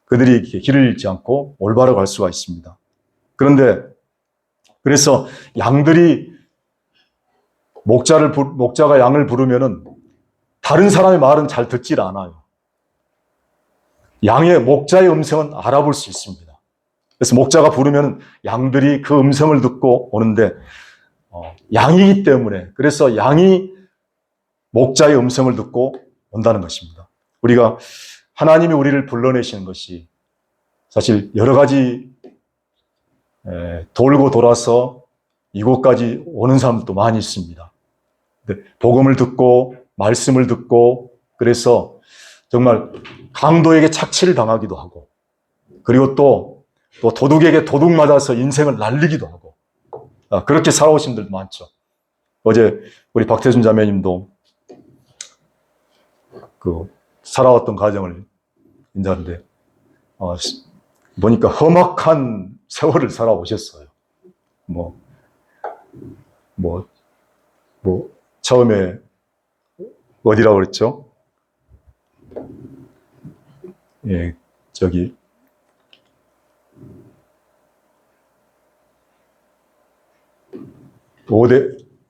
그들이 길을 잃지 않고 올바로 갈 수가 있습니다. 그런데 그래서 양들이 목자가 양을 부르면은 다른 사람의 말은 잘 듣질 않아요. 양의 목자의 음성은 알아볼 수 있습니다. 그래서 목자가 부르면 양들이 그 음성을 듣고 오는데 양이기 때문에 그래서 양이 목자의 음성을 듣고 온다는 것입니다. 우리가 하나님이 우리를 불러내시는 것이 사실 여러 가지 돌고 돌아서 이곳까지 오는 사람도 많이 있습니다. 복음을 듣고 말씀을 듣고 그래서 정말 강도에게 착취를 당하기도 하고 그리고 또 도둑에게 도둑 맞아서 인생을 날리기도 하고 그렇게 살아오신 분들도 많죠. 어제 우리 박태준 자매님도 그 살아왔던 가정을 인자하는데 보니까 험악한 세월을 살아오셨어요. 처음에 어디라고 그랬죠? 예, 저기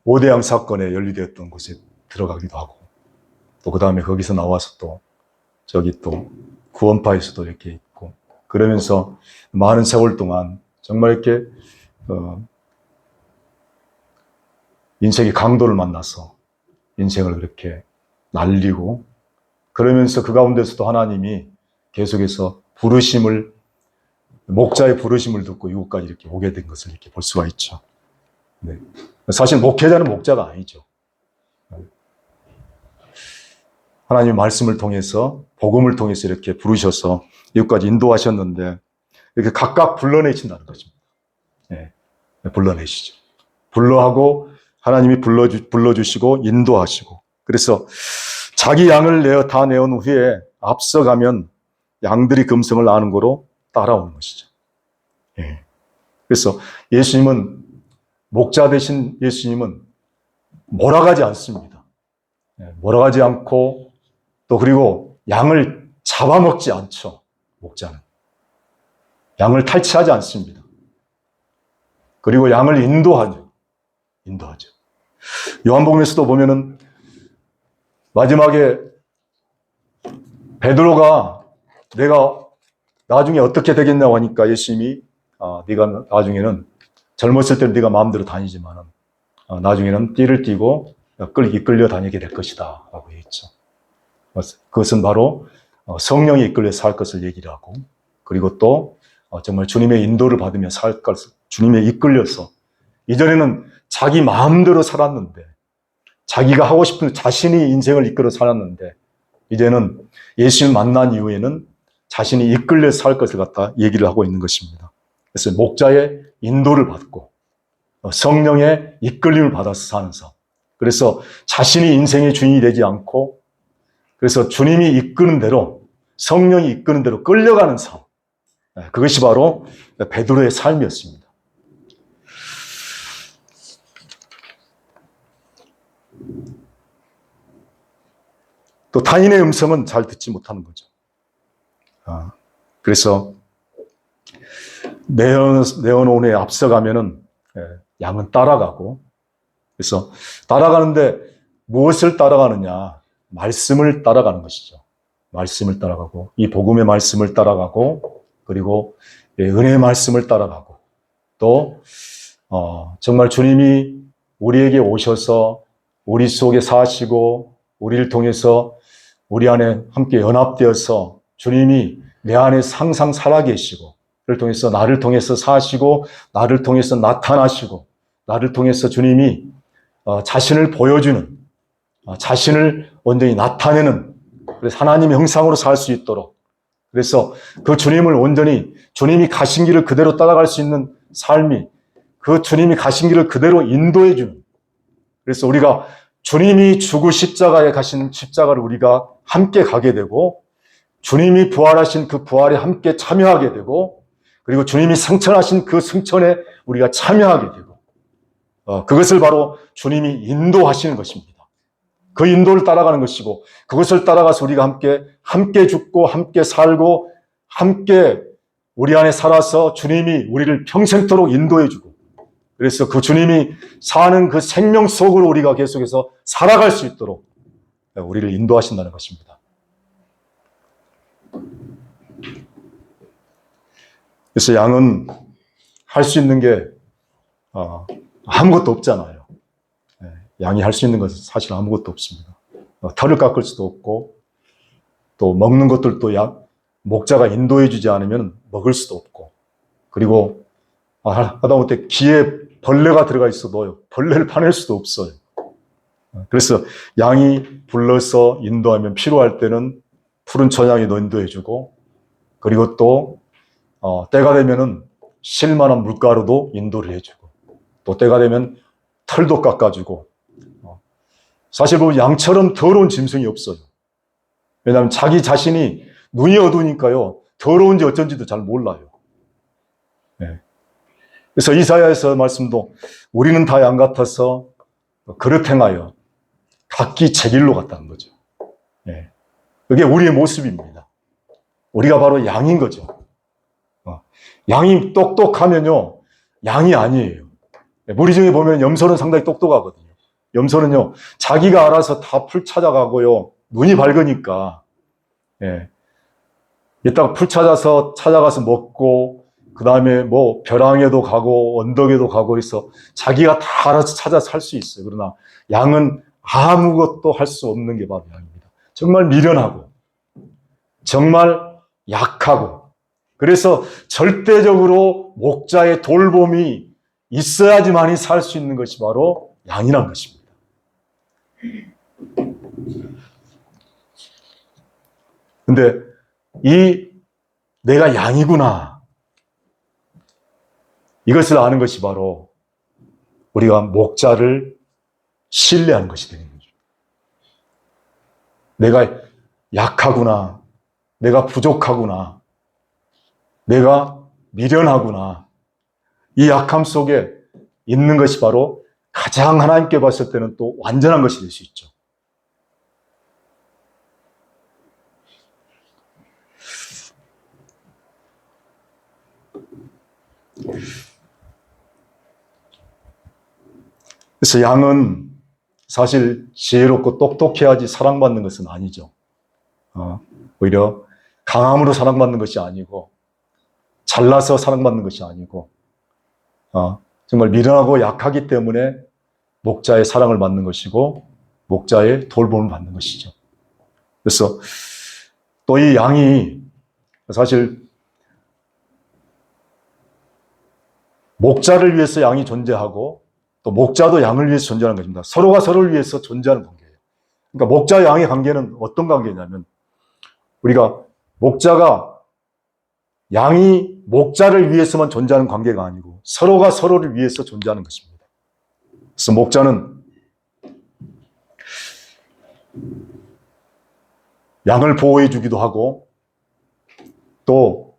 오대양 사건에 연루되었던 곳에 들어가기도 하고 또 그 다음에 거기서 나와서 또 저기 또 구원파에서도 이렇게 있고 그러면서 많은 세월 동안 정말 이렇게 인생의 강도를 만나서 인생을 그렇게 날리고 그러면서 그 가운데서도 하나님이 계속해서 목자의 부르심을 듣고 이곳까지 이렇게 오게 된 것을 이렇게 볼 수가 있죠. 네. 사실 목회자는 목자가 아니죠. 하나님의 말씀을 통해서, 복음을 통해서 이렇게 부르셔서 여기까지 인도하셨는데, 이렇게 각각 불러내신다는 것입니다. 예, 불러내시죠. 불러하고, 하나님이 불러주시고, 인도하시고. 그래서 자기 양을 다 내온 후에 앞서가면 양들이 금성을 아는 거로 따라오는 것이죠. 예. 그래서 예수님은, 목자 되신 예수님은 몰아가지 않습니다. 예, 몰아가지 않고, 또 그리고 양을 잡아먹지 않죠. 목자는. 양을 탈취하지 않습니다. 그리고 양을 인도하죠. 요한복음에서도 보면은 마지막에 베드로가 내가 나중에 어떻게 되겠냐고 하니까 예수님이 네가 나중에는 젊었을 때는 네가 마음대로 다니지만은 나중에는 띠를 띠고 이끌려 다니게 될 것이다 라고 했죠. 그것은 바로 성령이 이끌려 살 것을 얘기를 하고, 그리고 또 정말 주님의 인도를 받으며 살 것을, 주님의 이끌려서, 이전에는 자기 마음대로 살았는데, 자기가 하고 싶은 자신이 인생을 이끌어 살았는데, 이제는 예수님 만난 이후에는 자신이 이끌려 살 것을 갖다 얘기를 하고 있는 것입니다. 그래서 목자의 인도를 받고 성령의 이끌림을 받아서 사는 삶. 그래서 자신이 인생의 주인이 되지 않고, 그래서 주님이 이끄는 대로, 성령이 이끄는 대로 끌려가는 삶. 그것이 바로 베드로의 삶이었습니다. 또 타인의 음성은 잘 듣지 못하는 거죠. 그래서 내어놓은에 앞서가면은 양은 따라가고, 그래서 따라가는데 무엇을 따라가느냐? 말씀을 따라가는 것이죠. 말씀을 따라가고, 이 복음의 말씀을 따라가고, 그리고 은혜의 말씀을 따라가고, 또 정말 주님이 우리에게 오셔서 우리 속에 사시고, 우리를 통해서 우리 안에 함께 연합되어서 주님이 내 안에 항상 살아계시고, 그를 통해서 나를 통해서 사시고, 나를 통해서 나타나시고, 나를 통해서 주님이 자신을 보여주는, 자신을 온전히 나타내는, 그래서 하나님의 형상으로 살 수 있도록, 그래서 그 주님을 온전히, 주님이 가신 길을 그대로 따라갈 수 있는 삶이, 그 주님이 가신 길을 그대로 인도해 주는, 그래서 우리가 주님이 죽을 십자가에 가신 십자가를 우리가 함께 가게 되고, 주님이 부활하신 그 부활에 함께 참여하게 되고, 그리고 주님이 승천하신 그 승천에 우리가 참여하게 되고, 그것을 바로 주님이 인도하시는 것입니다. 그 인도를 따라가는 것이고, 그것을 따라가서 우리가 함께 죽고, 함께 살고, 함께 우리 안에 살아서 주님이 우리를 평생토록 인도해주고, 그래서 그 주님이 사는 그 생명 속으로 우리가 계속해서 살아갈 수 있도록 우리를 인도하신다는 것입니다. 그래서 양은 할 수 있는 게 아무것도 없잖아요. 양이 할 수 있는 것은 사실 아무것도 없습니다. 털을 깎을 수도 없고, 또 먹는 것들도 목자가 인도해 주지 않으면 먹을 수도 없고, 그리고 하다못해 귀에 벌레가 들어가 있어도 벌레를 파낼 수도 없어요. 그래서 양이 불러서 인도하면, 필요할 때는 푸른 초장에 인도해 주고, 그리고 또 때가 되면은 실만한 물가루도 인도를 해주고, 또 때가 되면 털도 깎아주고. 사실 보면 양처럼 더러운 짐승이 없어요. 왜냐하면 자기 자신이, 눈이 어두우니까요, 더러운지 어쩐지도 잘 몰라요. 그래서 이사야에서 말씀도, 우리는 다 양 같아서 그릇 행하여 각기 제 길로 갔다는 거죠. 그게 우리의 모습입니다. 우리가 바로 양인 거죠. 양이 똑똑하면요, 양이 아니에요. 무리 중에 보면 염소는 상당히 똑똑하거든요. 염소는요, 자기가 알아서 다 풀 찾아가고요, 눈이 밝으니까, 이따가 풀 찾아가서 먹고, 그 다음에 뭐 벼랑에도 가고 언덕에도 가고, 그래서 자기가 다 알아서 찾아서 할 수 있어요. 그러나 양은 아무것도 할 수 없는 게 바로 양입니다. 정말 미련하고, 정말 약하고, 그래서 절대적으로 목자의 돌봄이 있어야지만이 살 수 있는 것이 바로 양이란 것입니다. 근데 내가 양이구나, 이것을 아는 것이 바로 우리가 목자를 신뢰하는 것이 되는 거죠. 내가 약하구나, 내가 부족하구나, 내가 미련하구나, 이 약함 속에 있는 것이 바로 가장 하나님께 봤을 때는 또 완전한 것이 될 수 있죠. 그래서 양은 사실 지혜롭고 똑똑해야지 사랑받는 것은 아니죠. 오히려 강함으로 사랑받는 것이 아니고, 잘나서 사랑받는 것이 아니고, 정말 미련하고 약하기 때문에 목자의 사랑을 받는 것이고, 목자의 돌봄을 받는 것이죠. 그래서 또 이 양이 사실 목자를 위해서 양이 존재하고, 또 목자도 양을 위해서 존재하는 것입니다. 서로가 서로를 위해서 존재하는 관계예요. 그러니까 목자와 양의 관계는 어떤 관계냐면, 우리가 양이 목자를 위해서만 존재하는 관계가 아니고 서로가 서로를 위해서 존재하는 것입니다. 그래서 목자는 양을 보호해 주기도 하고, 또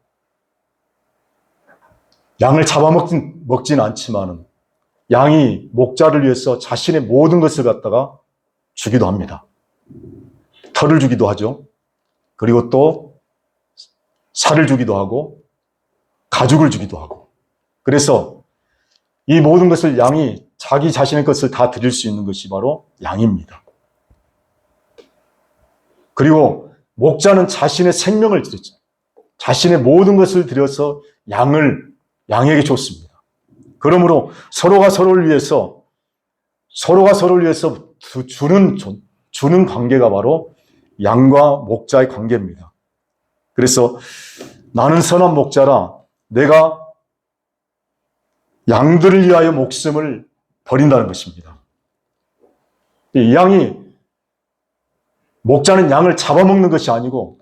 양을 잡아먹진 않지만은 양이 목자를 위해서 자신의 모든 것을 갖다가 주기도 합니다. 털을 주기도 하죠. 그리고 또 살을 주기도 하고 가죽을 주기도 하고. 그래서 이 모든 것을 양이 자기 자신의 것을 다 드릴 수 있는 것이 바로 양입니다. 그리고 목자는 자신의 생명을 드렸죠. 자신의 모든 것을 들여서 양에게 줬습니다. 그러므로 서로가 서로를 위해서 주는 관계가 바로 양과 목자의 관계입니다. 그래서 나는 선한 목자라 내가 양들을 위하여 목숨을 버린다는 것입니다. 목자는 양을 잡아먹는 것이 아니고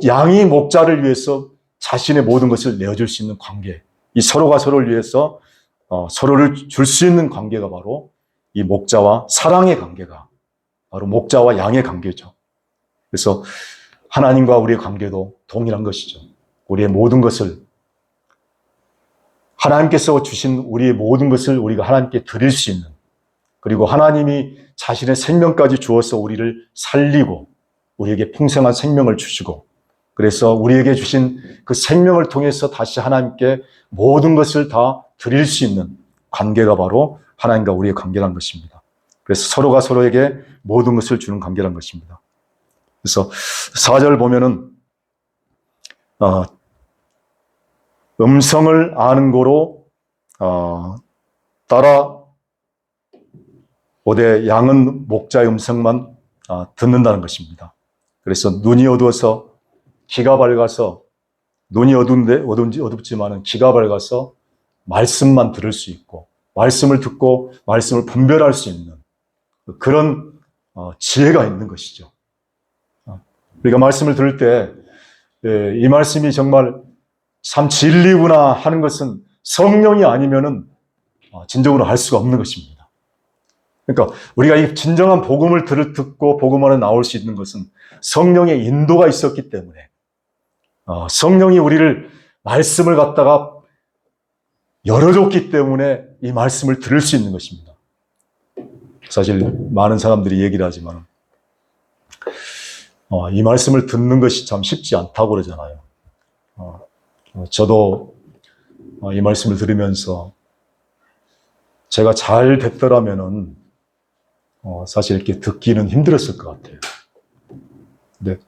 양이 목자를 위해서 자신의 모든 것을 내어줄 수 있는 관계, 이 서로가 서로를 위해서 서로를 줄 수 있는 관계가 바로 이 목자와 사랑의 관계가 바로 목자와 양의 관계죠. 그래서 하나님과 우리의 관계도 동일한 것이죠. 우리의 모든 것을, 하나님께서 주신 우리의 모든 것을 우리가 하나님께 드릴 수 있는, 그리고 하나님이 자신의 생명까지 주어서 우리를 살리고 우리에게 풍성한 생명을 주시고, 그래서 우리에게 주신 그 생명을 통해서 다시 하나님께 모든 것을 다 드릴 수 있는 관계가 바로 하나님과 우리의 관계라는 것입니다. 그래서 서로가 서로에게 모든 것을 주는 관계라는 것입니다. 그래서 4절 보면은 음성을 아는 고로 따라 오되 양은 목자의 음성만 듣는다는 것입니다. 그래서 눈이 어두워서 귀가 밝아서, 눈이 어둡지만은 귀가 밝아서 말씀만 들을 수 있고, 말씀을 듣고 말씀을 분별할 수 있는 그런 지혜가 있는 것이죠. 우리가 말씀을 들을 때 이 말씀이 정말 참 진리구나 하는 것은 성령이 아니면은 진정으로 알 수가 없는 것입니다. 그러니까 우리가 이 진정한 복음을 듣고 복음 안에 나올 수 있는 것은 성령의 인도가 있었기 때문에, 성령이 우리를 말씀을 갖다가 열어줬기 때문에 이 말씀을 들을 수 있는 것입니다. 사실 많은 사람들이 얘기를 하지만 이 말씀을 듣는 것이 참 쉽지 않다고 그러잖아요. 저도 이 말씀을 들으면서 제가 잘 됐더라면은 사실 이렇게 듣기는 힘들었을 것 같아요. 근데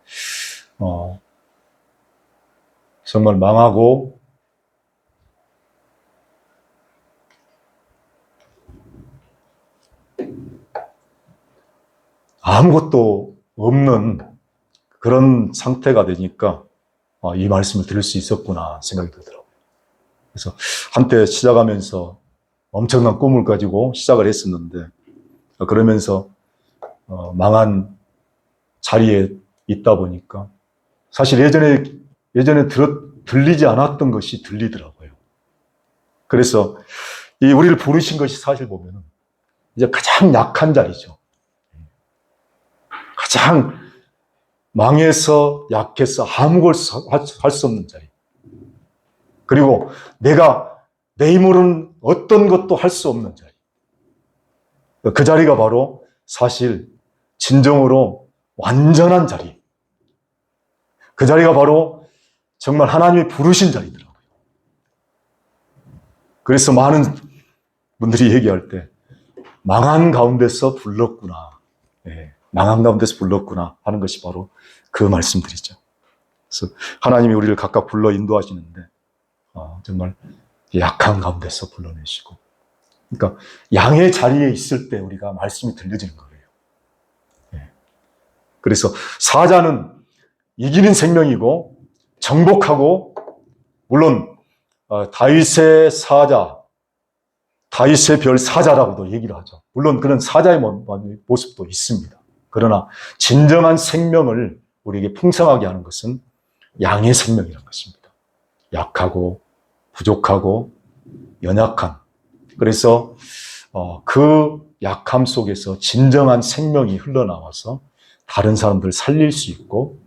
정말 망하고 아무것도 없는 그런 상태가 되니까 이 말씀을 들을 수 있었구나 생각이 들더라고요. 그래서 한때 시작하면서 엄청난 꿈을 가지고 시작을 했었는데, 그러면서 망한 자리에 있다 보니까 사실 예전에 들리지 않았던 것이 들리더라고요. 그래서 이 우리를 부르신 것이 사실 보면은 이제 가장 약한 자리죠. 가장 망해서 약해서 아무것도 할 수 없는 자리. 그리고 내가 내 힘으로는 어떤 것도 할 수 없는 자리. 그 자리가 바로 사실 진정으로 완전한 자리. 그 자리가 바로 정말 하나님이 부르신 자리더라고요. 그래서 많은 분들이 얘기할 때 망한 가운데서 불렀구나. 네, 망한 가운데서 불렀구나 하는 것이 바로 그 말씀들이죠. 그래서 하나님이 우리를 각각 불러 인도하시는데 정말 약한 가운데서 불러내시고, 그러니까 양의 자리에 있을 때 우리가 말씀이 들려지는 거예요. 네. 그래서 사자는 이기는 생명이고 정복하고, 물론 다윗의 사자, 다윗의 별 사자라고도 얘기를 하죠. 물론 그런 사자의 모습도 있습니다. 그러나 진정한 생명을 우리에게 풍성하게 하는 것은 양의 생명이라는 것입니다. 약하고 부족하고 연약한, 그래서 그 약함 속에서 진정한 생명이 흘러나와서 다른 사람들을 살릴 수 있고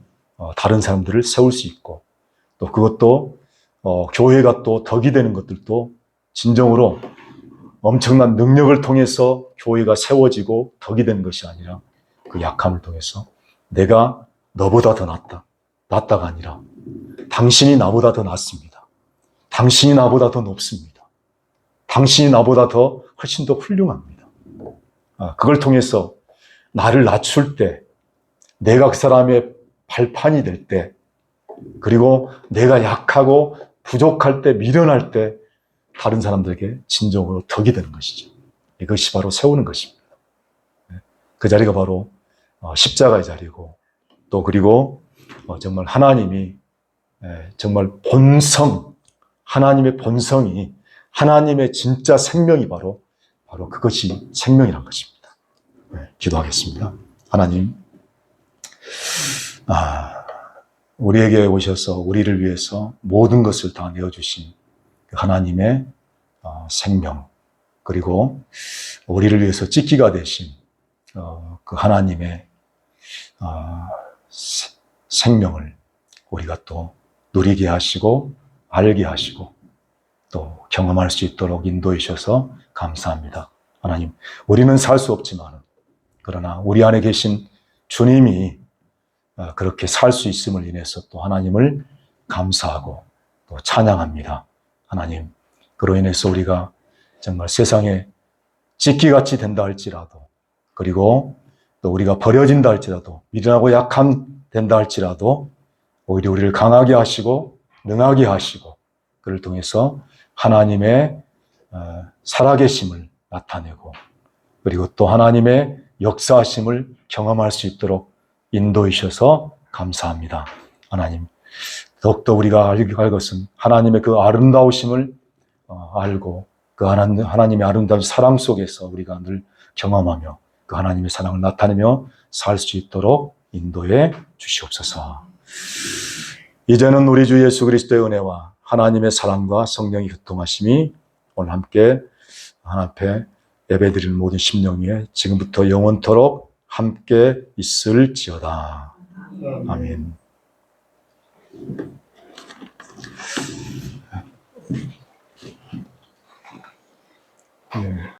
다른 사람들을 세울 수 있고, 또 그것도 교회가 또 덕이 되는 것들도 진정으로 엄청난 능력을 통해서 교회가 세워지고 덕이 되는 것이 아니라 그 약함을 통해서 내가 너보다 더 낫다가 아니라 당신이 나보다 더 낫습니다. 당신이 나보다 더 높습니다. 당신이 나보다 더 훨씬 더 훌륭합니다. 그걸 통해서 나를 낮출 때, 내가 그 사람의 발판이 될 때, 그리고 내가 약하고 부족할 때, 미련할 때 다른 사람들에게 진정으로 덕이 되는 것이죠. 이것이 바로 세우는 것입니다. 그 자리가 바로 십자가의 자리고, 또 그리고 정말 하나님이 정말 하나님의 본성이, 하나님의 진짜 생명이 바로 그것이 생명이란 것입니다. 기도하겠습니다. 하나님, 우리에게 오셔서 우리를 위해서 모든 것을 다 내어주신 하나님의 생명, 그리고 우리를 위해서 찢기가 되신 그 하나님의 생명을 우리가 또 누리게 하시고 알게 하시고 또 경험할 수 있도록 인도해 주셔서 감사합니다. 하나님, 우리는 살 수 없지만 그러나 우리 안에 계신 주님이 그렇게 살 수 있음을 인해서 또 하나님을 감사하고 또 찬양합니다. 하나님, 그로 인해서 우리가 정말 세상에 찢기같이 된다 할지라도, 그리고 또 우리가 버려진다 할지라도, 미련하고 약한 된다 할지라도 오히려 우리를 강하게 하시고 능하게 하시고, 그를 통해서 하나님의 살아계심을 나타내고, 그리고 또 하나님의 역사하심을 경험할 수 있도록 인도해 주셔서 감사합니다. 하나님, 더욱더 우리가 알 것은 하나님의 그 아름다우심을 알고 그 하나님의 아름다운 사랑 속에서 우리가 늘 경험하며 그 하나님의 사랑을 나타내며 살 수 있도록 인도해 주시옵소서. 이제는 우리 주 예수 그리스도의 은혜와 하나님의 사랑과 성령의 교통하심이 오늘 함께 하나님 앞에 예배드리는 모든 심령 위에 지금부터 영원토록 함께 있을지어다. 아멘.